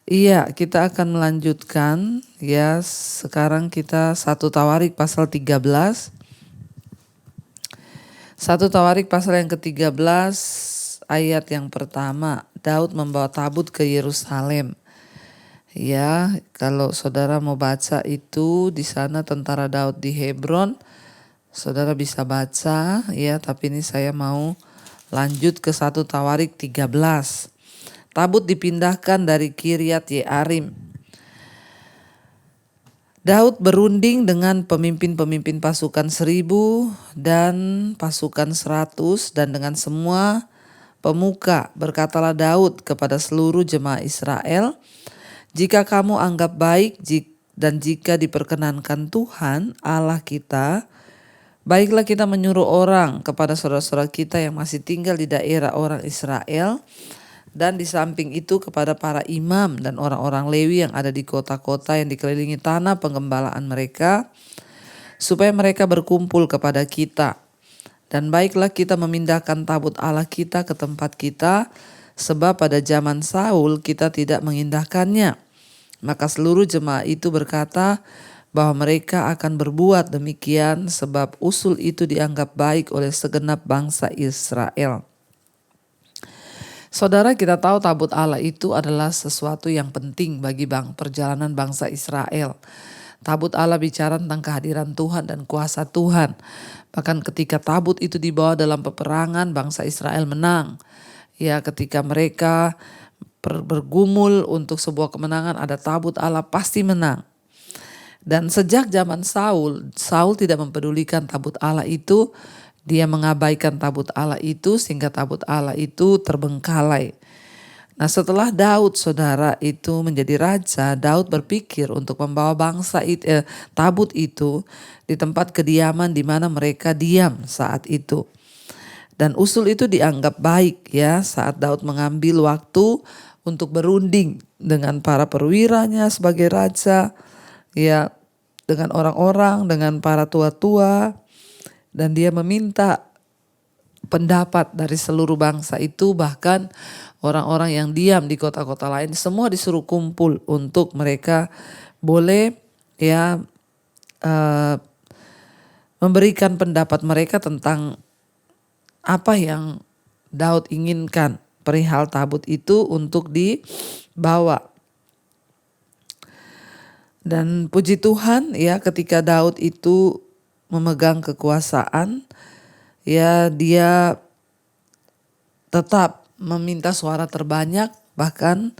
Iya, kita akan melanjutkan ya. Sekarang kita 1 Tawarik pasal 13. 1 Tawarik pasal yang ke-13 ayat yang pertama. Daud membawa tabut ke Yerusalem. Ya, kalau saudara mau baca itu di sana tentara Daud di Hebron, saudara bisa baca ya, tapi ini saya mau lanjut ke 1 Tawarik 13. Tabut dipindahkan dari Kiryat Yearim. Daud berunding dengan pemimpin-pemimpin pasukan 1.000 dan pasukan 100 dan dengan semua pemuka. Berkatalah Daud kepada seluruh jemaah Israel, jika kamu anggap baik dan jika diperkenankan Tuhan Allah kita, baiklah kita menyuruh orang kepada saudara-saudara kita yang masih tinggal di daerah orang Israel, dan di samping itu kepada para imam dan orang-orang Lewi yang ada di kota-kota yang dikelilingi tanah penggembalaan mereka, supaya mereka berkumpul kepada kita. Dan baiklah kita memindahkan tabut Allah kita ke tempat kita, sebab pada zaman Saul kita tidak mengindahkannya. Maka seluruh jemaah itu berkata bahwa mereka akan berbuat demikian, sebab usul itu dianggap baik oleh segenap bangsa Israel. Saudara, kita tahu tabut Allah itu adalah sesuatu yang penting bagi perjalanan bangsa Israel. Tabut Allah bicara tentang kehadiran Tuhan dan kuasa Tuhan. Bahkan ketika tabut itu dibawa dalam peperangan, bangsa Israel menang. Ya, ketika mereka bergumul untuk sebuah kemenangan, ada tabut Allah, pasti menang. Dan sejak zaman Saul tidak mempedulikan tabut Allah itu. Dia mengabaikan tabut Allah itu sehingga tabut Allah itu terbengkalai. Nah, setelah Daud saudara itu menjadi raja, Daud berpikir untuk membawa tabut itu di tempat kediaman di mana mereka diam saat itu. Dan usul itu dianggap baik ya saat Daud mengambil waktu untuk berunding dengan para perwiranya sebagai raja, ya, dengan orang-orang, dengan para tua-tua. Dan dia meminta pendapat dari seluruh bangsa itu, bahkan orang-orang yang diam di kota-kota lain semua disuruh kumpul untuk mereka boleh ya memberikan pendapat mereka tentang apa yang Daud inginkan perihal tabut itu untuk dibawa. Dan puji Tuhan ya, ketika Daud itu memegang kekuasaan, ya dia tetap meminta suara terbanyak, bahkan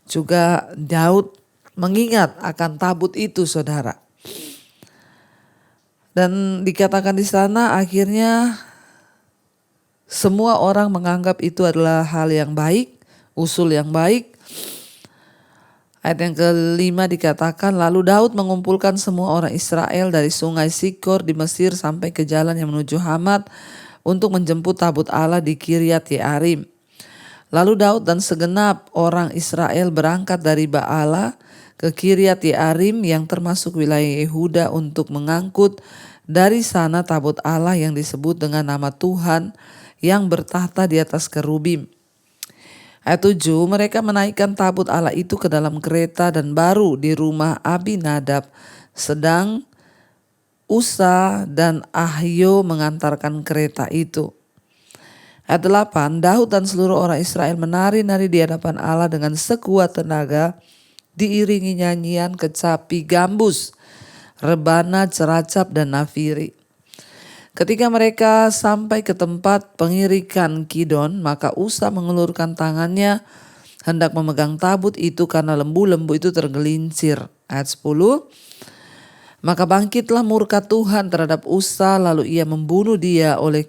juga Daud mengingat akan tabut itu saudara. Dan dikatakan di sana akhirnya semua orang menganggap itu adalah hal yang baik, usul yang baik. Ayat yang ke-5 dikatakan, lalu Daud mengumpulkan semua orang Israel dari sungai Sikor di Mesir sampai ke jalan yang menuju Hamat untuk menjemput tabut Allah di Kiryat Yearim. Lalu Daud dan segenap orang Israel berangkat dari Baala ke Kiryat Yearim yang termasuk wilayah Yehuda untuk mengangkut dari sana tabut Allah yang disebut dengan nama Tuhan yang bertahta di atas kerubim. Ayat 7, mereka menaikkan tabut Allah itu ke dalam kereta dan baru di rumah Abinadab, sedang Usa dan Ahio mengantarkan kereta itu. Ayat 8, Daud dan seluruh orang Israel menari-nari di hadapan Allah dengan sekuat tenaga, diiringi nyanyian, kecapi, gambus, rebana, ceracap, dan nafiri. Ketika mereka sampai ke tempat pengirikan Kidon, maka Usa mengulurkan tangannya hendak memegang tabut itu karena lembu-lembu itu tergelincir. Ayat 10, maka bangkitlah murka Tuhan terhadap Usa, lalu ia membunuh dia oleh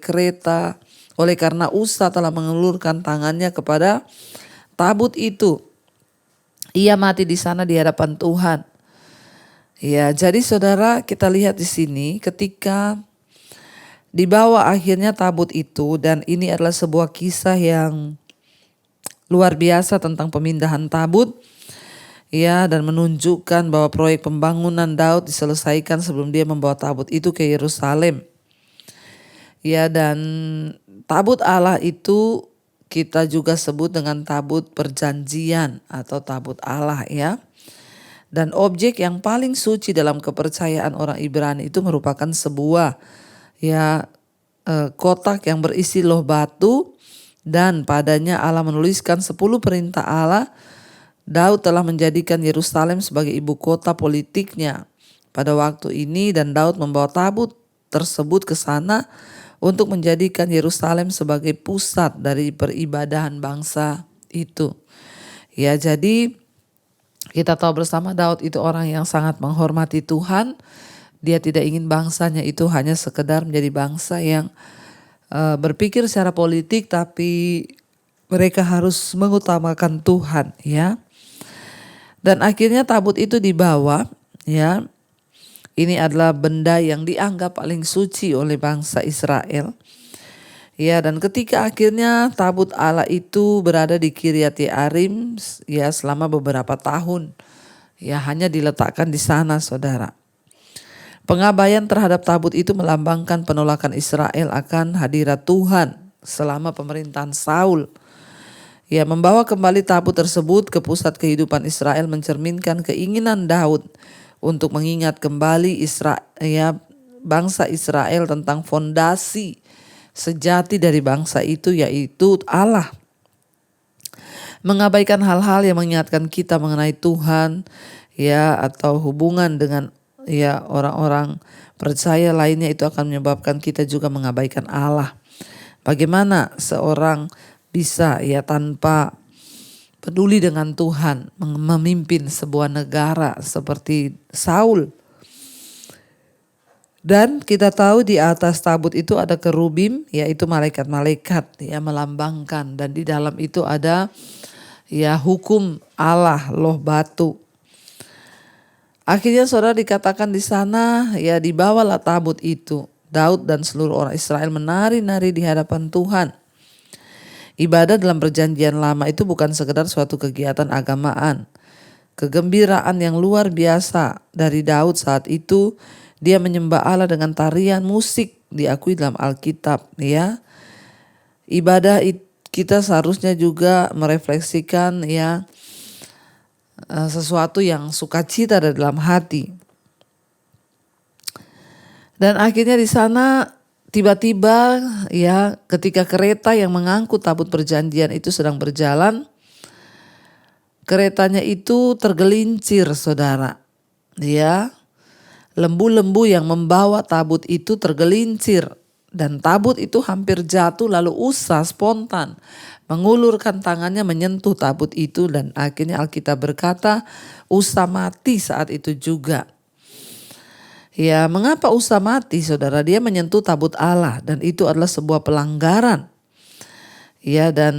karena Usa telah mengulurkan tangannya kepada tabut itu. Ia mati di sana di hadapan Tuhan. Ya, jadi saudara, kita lihat di sini ketika dibawa akhirnya tabut itu, dan ini adalah sebuah kisah yang luar biasa tentang pemindahan tabut ya, dan menunjukkan bahwa proyek pembangunan Daud diselesaikan sebelum dia membawa tabut itu ke Yerusalem. Ya, dan tabut Allah itu kita juga sebut dengan tabut perjanjian atau tabut Allah ya. Dan objek yang paling suci dalam kepercayaan orang Ibrani itu merupakan sebuah ya kotak yang berisi loh batu, dan padanya Allah menuliskan 10 perintah Allah. Daud telah menjadikan Yerusalem sebagai ibu kota politiknya pada waktu ini, dan Daud membawa tabut tersebut ke sana untuk menjadikan Yerusalem sebagai pusat dari peribadahan bangsa itu. Ya, jadi kita tahu bersama Daud itu orang yang sangat menghormati Tuhan. Dia tidak ingin bangsanya itu hanya sekedar menjadi bangsa yang berpikir secara politik, tapi mereka harus mengutamakan Tuhan ya. Dan akhirnya tabut itu dibawa ya. Ini adalah benda yang dianggap paling suci oleh bangsa Israel. Ya, dan ketika akhirnya tabut Allah itu berada di Kiryat Yearim ya selama beberapa tahun, ya hanya diletakkan di sana, saudara. Pengabaian terhadap tabut itu melambangkan penolakan Israel akan hadirat Tuhan selama pemerintahan Saul. Ya, membawa kembali tabut tersebut ke pusat kehidupan Israel mencerminkan keinginan Daud untuk mengingat kembali bangsa Israel tentang fondasi sejati dari bangsa itu, yaitu Allah. Mengabaikan hal-hal yang mengingatkan kita mengenai Tuhan ya, atau hubungan dengan ya orang-orang percaya lainnya, itu akan menyebabkan kita juga mengabaikan Allah. Bagaimana seorang bisa ya tanpa peduli dengan Tuhan memimpin sebuah negara seperti Saul. Dan kita tahu di atas tabut itu ada kerubim, yaitu malaikat-malaikat ya melambangkan, dan di dalam itu ada ya hukum Allah, loh batu. Akhirnya saudara dikatakan di sana ya dibawalah tabut itu. Daud dan seluruh orang Israel menari-nari di hadapan Tuhan. Ibadah dalam perjanjian lama itu bukan sekedar suatu kegiatan agamaan. Kegembiraan yang luar biasa dari Daud saat itu, dia menyembah Allah dengan tarian musik, diakui dalam Alkitab ya. Ibadah kita seharusnya juga merefleksikan ya sesuatu yang sukacita dari dalam hati. Dan akhirnya di sana tiba-tiba ya ketika kereta yang mengangkut tabut perjanjian itu sedang berjalan, keretanya itu tergelincir, saudara. Ya. Lembu-lembu yang membawa tabut itu tergelincir, dan tabut itu hampir jatuh, lalu Usa spontan mengulurkan tangannya menyentuh tabut itu, dan akhirnya Alkitab berkata Usa mati saat itu juga. Ya, mengapa Usa mati, saudara? Dia menyentuh tabut Allah, dan itu adalah sebuah pelanggaran. Ya, dan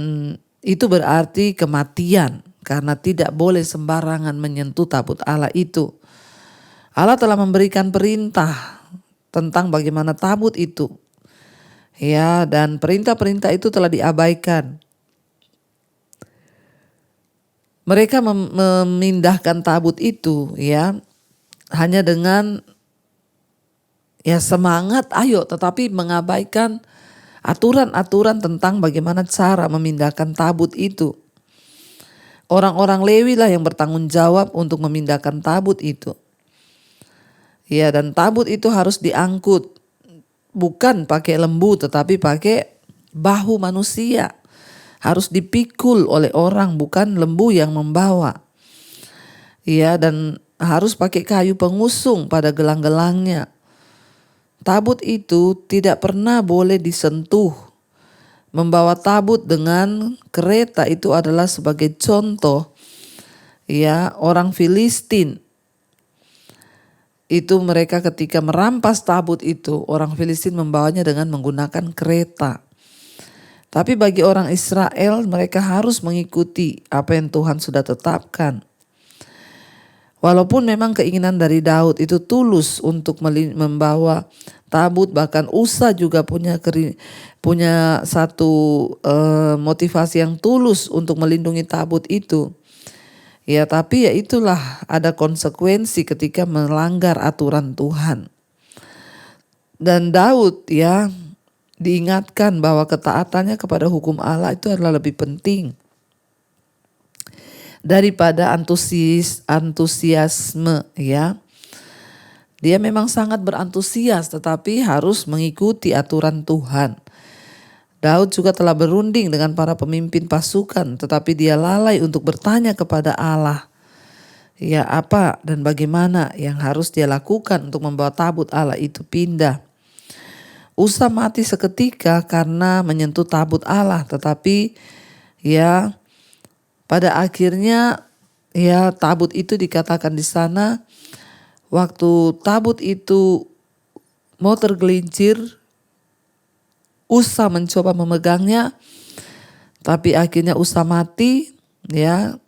itu berarti kematian, karena tidak boleh sembarangan menyentuh tabut Allah itu. Allah telah memberikan perintah tentang bagaimana tabut itu. Ya, dan perintah-perintah itu telah diabaikan. Mereka memindahkan tabut itu ya hanya dengan ya semangat ayo, tetapi mengabaikan aturan-aturan tentang bagaimana cara memindahkan tabut itu. Orang-orang Lewi lah yang bertanggung jawab untuk memindahkan tabut itu. Ya, dan tabut itu harus diangkut bukan pakai lembu tetapi pakai bahu manusia. Harus dipikul oleh orang, bukan lembu yang membawa. Ya, dan harus pakai kayu pengusung pada gelang-gelangnya. Tabut itu tidak pernah boleh disentuh. Membawa tabut dengan kereta itu adalah sebagai contoh ya orang Filistin. Itu mereka ketika merampas tabut itu, orang Filistin membawanya dengan menggunakan kereta. Tapi bagi orang Israel, mereka harus mengikuti apa yang Tuhan sudah tetapkan. Walaupun memang keinginan dari Daud itu tulus untuk membawa tabut, bahkan Usa juga punya satu motivasi yang tulus untuk melindungi tabut itu. Ya, tapi ya itulah, ada konsekuensi ketika melanggar aturan Tuhan. Dan Daud ya diingatkan bahwa ketaatannya kepada hukum Allah itu adalah lebih penting daripada antusiasme, ya. Dia memang sangat berantusias tetapi harus mengikuti aturan Tuhan. Daud juga telah berunding dengan para pemimpin pasukan tetapi dia lalai untuk bertanya kepada Allah. Ya, apa dan bagaimana yang harus dia lakukan untuk membawa tabut Allah itu pindah. Usa mati seketika karena menyentuh tabut Allah, tetapi ya pada akhirnya ya tabut itu dikatakan di sana waktu tabut itu mau tergelincir, Usa mencoba memegangnya, tapi akhirnya Usa mati, ya.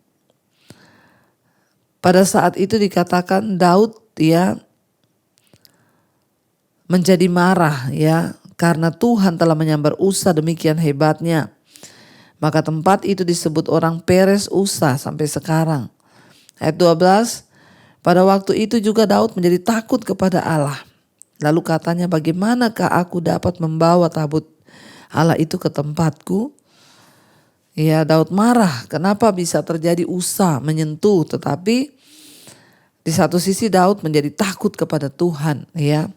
Pada saat itu dikatakan Daud ya menjadi marah, ya, karena Tuhan telah menyambar Usa demikian hebatnya. Maka tempat itu disebut orang Peres Usa sampai sekarang. Ayat 12, pada waktu itu juga Daud menjadi takut kepada Allah. Lalu katanya, bagaimanakah aku dapat membawa tabut Allah itu ke tempatku? Ya, Daud marah. Kenapa bisa terjadi Usa menyentuh? Tetapi di satu sisi Daud menjadi takut kepada Tuhan, ya.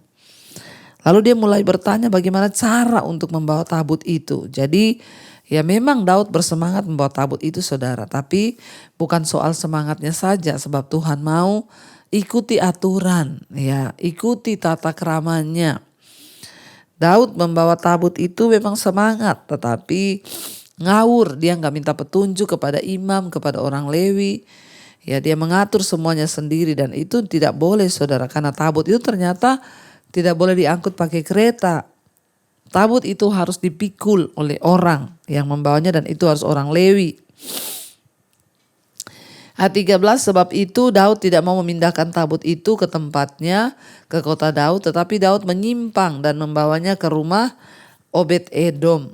Lalu dia mulai bertanya bagaimana cara untuk membawa tabut itu. Jadi ya memang Daud bersemangat membawa tabut itu, saudara. Tapi bukan soal semangatnya saja, sebab Tuhan mau ikuti aturan, ya, ikuti tata keramanya. Daud membawa tabut itu memang semangat, tetapi ngawur. Dia nggak minta petunjuk kepada imam, kepada orang Lewi. Ya, dia mengatur semuanya sendiri dan itu tidak boleh, saudara. Karena tabut itu ternyata tidak boleh diangkut pakai kereta. Tabut itu harus dipikul oleh orang yang membawanya dan itu harus orang Lewi. Ayat 13, sebab itu Daud tidak mau memindahkan tabut itu ke tempatnya, ke kota Daud, tetapi Daud menyimpang dan membawanya ke rumah Obed-Edom,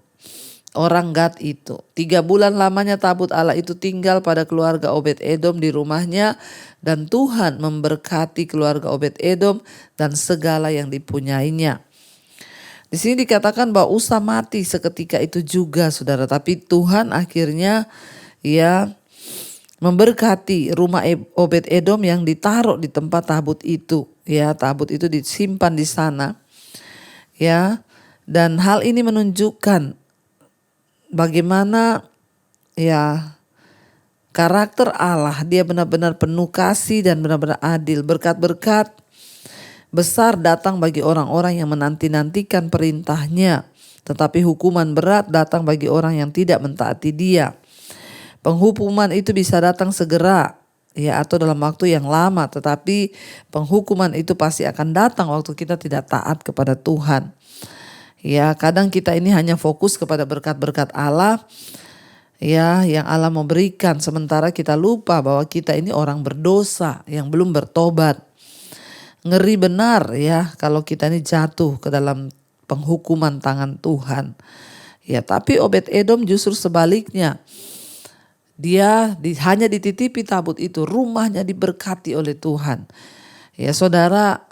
orang Gad itu. 3 bulan lamanya tabut Allah itu tinggal pada keluarga Obed-Edom di rumahnya, dan Tuhan memberkati keluarga Obed-Edom dan segala yang dipunyainya. Di sini dikatakan bahwa Usa mati seketika itu juga, saudara. Tapi Tuhan akhirnya ya memberkati rumah Obed-Edom yang ditaruh di tempat tabut itu. Ya, tabut itu disimpan di sana. Ya, dan hal ini menunjukkan bagaimana ya karakter Allah. Dia benar-benar penuh kasih dan benar-benar adil. Berkat-berkat besar datang bagi orang-orang yang menanti-nantikan perintahnya. Tetapi hukuman berat datang bagi orang yang tidak mentaati dia. Penghukuman itu bisa datang segera, ya, atau dalam waktu yang lama. Tetapi penghukuman itu pasti akan datang waktu kita tidak taat kepada Tuhan. Ya, kadang kita ini hanya fokus kepada berkat-berkat Allah, ya, yang Allah mau berikan. Sementara kita lupa bahwa kita ini orang berdosa yang belum bertobat. Ngeri benar, ya, kalau kita ini jatuh ke dalam penghukuman tangan Tuhan. Ya, tapi Obed-Edom justru sebaliknya. Dia hanya dititipi tabut itu, rumahnya diberkati oleh Tuhan. Ya, saudara,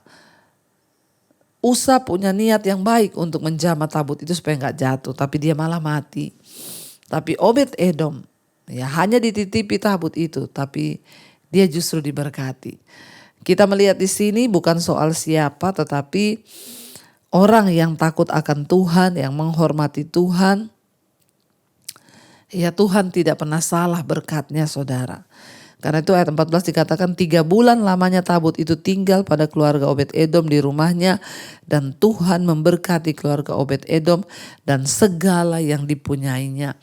Usa punya niat yang baik untuk menjamah tabut itu supaya nggak jatuh, tapi dia malah mati. Tapi Obed-Edom ya hanya dititipi tabut itu, tapi dia justru diberkati. Kita melihat di sini bukan soal siapa, tetapi orang yang takut akan Tuhan, yang menghormati Tuhan. Ya, Tuhan tidak pernah salah berkatnya, saudara. Karena itu ayat 14 dikatakan 3 bulan lamanya tabut itu tinggal pada keluarga Obed-Edom di rumahnya, dan Tuhan memberkati keluarga Obed-Edom dan segala yang dipunyainya.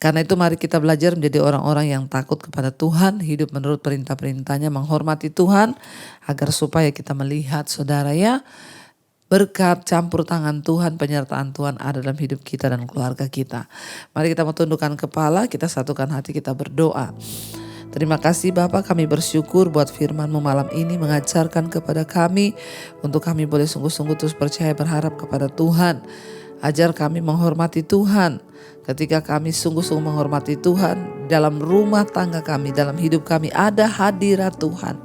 Karena itu mari kita belajar menjadi orang-orang yang takut kepada Tuhan, hidup menurut perintah-perintahnya, menghormati Tuhan, agar supaya kita melihat, saudara, ya, berkat campur tangan Tuhan, penyertaan Tuhan ada dalam hidup kita dan keluarga kita. Mari kita mau tundukkan kepala, kita satukan hati, kita berdoa. Terima kasih Bapa, kami bersyukur buat firman-Mu malam ini mengajarkan kepada kami untuk kami boleh sungguh-sungguh terus percaya berharap kepada Tuhan. Ajar kami menghormati Tuhan. Ketika kami sungguh-sungguh menghormati Tuhan, dalam rumah tangga kami, dalam hidup kami ada hadirat Tuhan,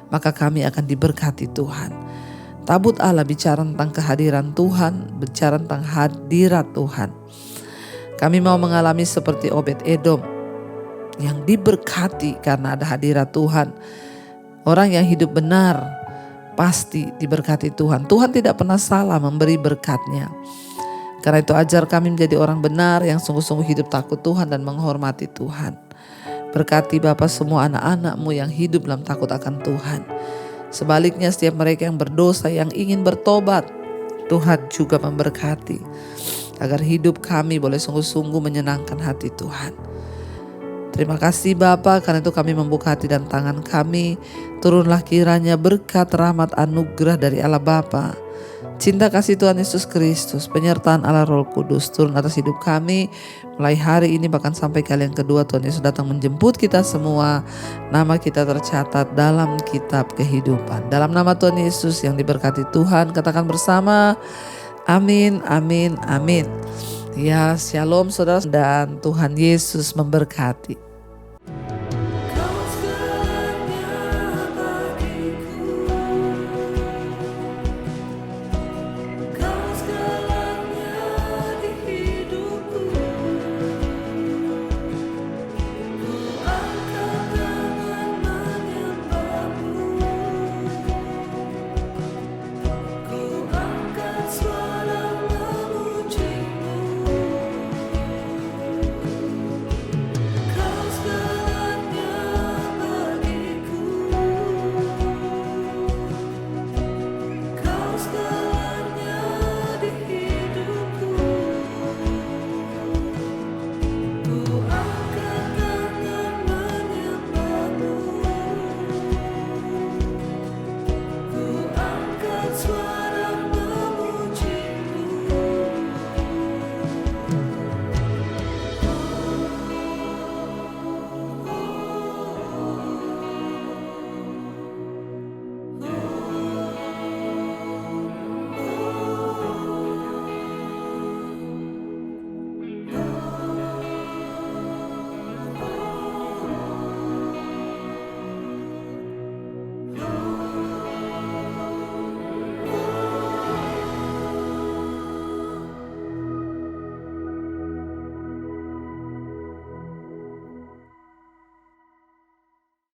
maka kami akan diberkati Tuhan. Tabut Allah bicara tentang kehadiran Tuhan, bicara tentang hadirat Tuhan. Kami mau mengalami seperti Obed-Edom yang diberkati karena ada hadirat Tuhan. Orang yang hidup benar pasti diberkati Tuhan. Tuhan tidak pernah salah memberi berkat-Nya. Karena itu ajar kami menjadi orang benar yang sungguh-sungguh hidup takut Tuhan dan menghormati Tuhan. Berkati Bapa semua anak-anak-Mu yang hidup dalam takut akan Tuhan. Sebaliknya setiap mereka yang berdosa yang ingin bertobat, Tuhan juga memberkati. Agar hidup kami boleh sungguh-sungguh menyenangkan hati Tuhan. Terima kasih Bapa, karena itu kami membuka hati dan tangan kami. Turunlah kiranya berkat, rahmat, anugerah dari Allah Bapa, cinta kasih Tuhan Yesus Kristus, penyertaan Allah Roh Kudus turun atas hidup kami mulai hari ini bahkan sampai kali yang kedua Tuhan Yesus datang menjemput kita semua. Nama kita tercatat dalam kitab kehidupan. Dalam nama Tuhan Yesus yang diberkati Tuhan, katakan bersama, amin, amin, amin. Ya, shalom saudara, dan Tuhan Yesus memberkati.